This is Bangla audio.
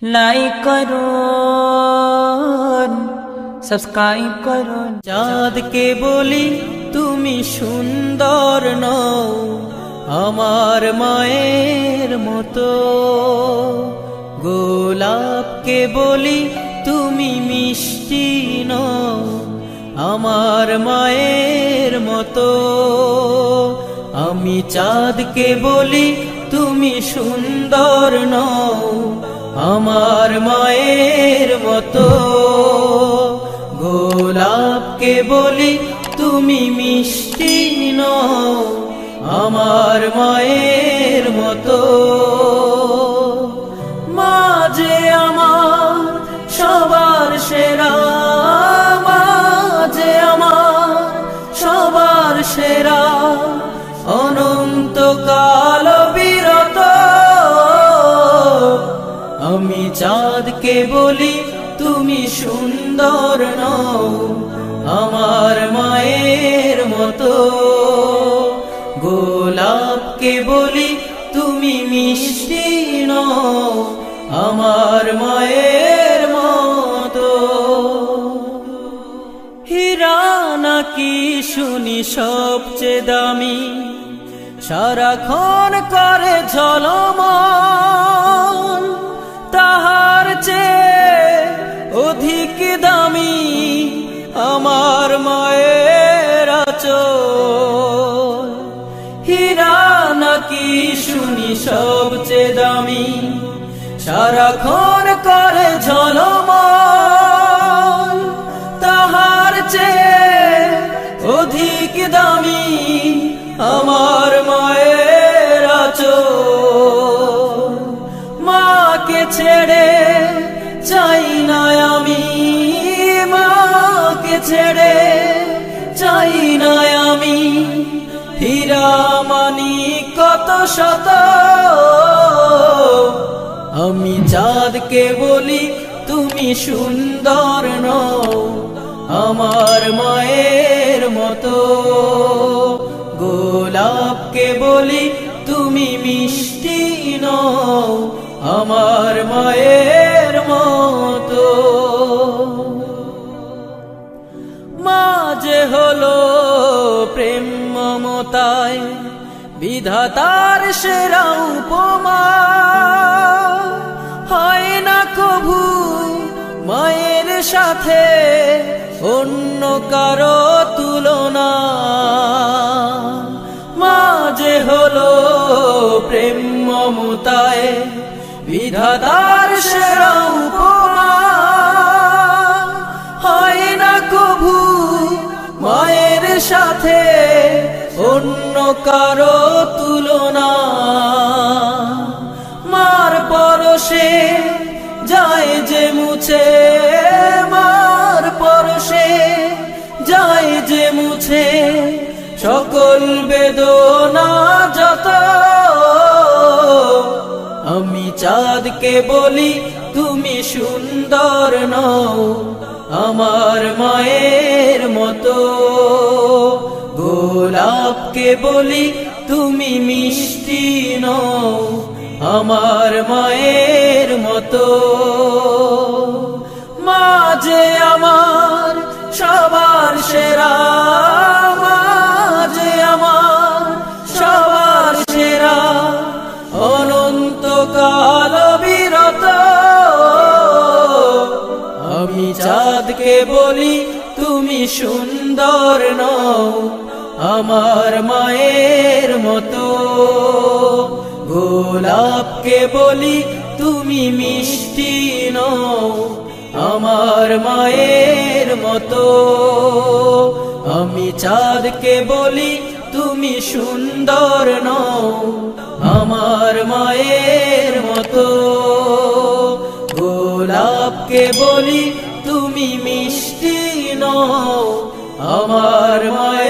লাইক করুন, সাবস্ক্রাইব করুন। চাঁদকে বলি তুমি সুন্দর নও আমার মায়ের মতো, গোলাপকে বলি তুমি মিষ্টি নও আমার মায়ের মতো। আমি চাঁদকে বলি তুমি সুন্দর নও আমার মায়ের মতো, গোলাপকে বলি তুমি মিষ্টি নও আমার মায়ের মতো। মা যে আমার সবার সেরা, মা যে আমার সবার সেরা, অনন্তকাল বিরত। আমি চাঁদকে বলি তুমি সুন্দর নও আমার মায়ের মতো, গোলাপকে বলি তুমি মিষ্টি নও আমার মায়ের মতো। হীরা নাকি শুনি সবচেয়ে দামি, সারাক্ষণ করে ঝলমল, তাহার চেয়ে অধিক দামি আমার মায়ের আঁচল। হীরা নাকি শুনি সবচেয়ে দামি, সারাক্ষণ করে ঝলমল, তাহার চেয়ে অধিক দামি আমার মায়ের আঁচল। মাকে ছেড়ে চাই না আমি, মাকে ছেড়ে চাই না আমি, হীরা মানি কত শত। আমি চাঁদকে বলি তুমি সুন্দর নও আমার মায়ের মতো, গোলাপকে বলি তুমি মিষ্টি নও আমার মায়ের মতো। মা যে হলো প্রেম মমতায় বিধাতার সেরা উপমা, হয় না কভু মায়ের সাথে অন্য কারো তুলনা। মা যে হলো প্রেম মমতায় বিধাতার সেরা উপমা, হয় না কভু মায়ের সাথে অন্য কারো তুলনা। মার পরশে যায় যে মুছে, মার পরশে যায় যে মুছে সকল বেদনা যত। আমি চাঁদকে বলি তুমি সুন্দর নও আমার মায়ের মতো, গোলাপকে বলি তুমি মিষ্টি নও আমার মায়ের মতো। মা যে আমার সবার সেরা, মা যে আমার সবার সেরা, অনন্তকাল বিরত। আমি চাঁদকে বলি তুমি সুন্দর নও আমার মায়ের মতো, গোলাপকে বলি তুমি মিষ্টি নও আমার মায়ের মতো। আমি চাঁদকে বলি তুমি সুন্দর নও আমার মায়ের মতো, গোলাপকে বলি তুমি মিষ্টি নও আমার মায়ের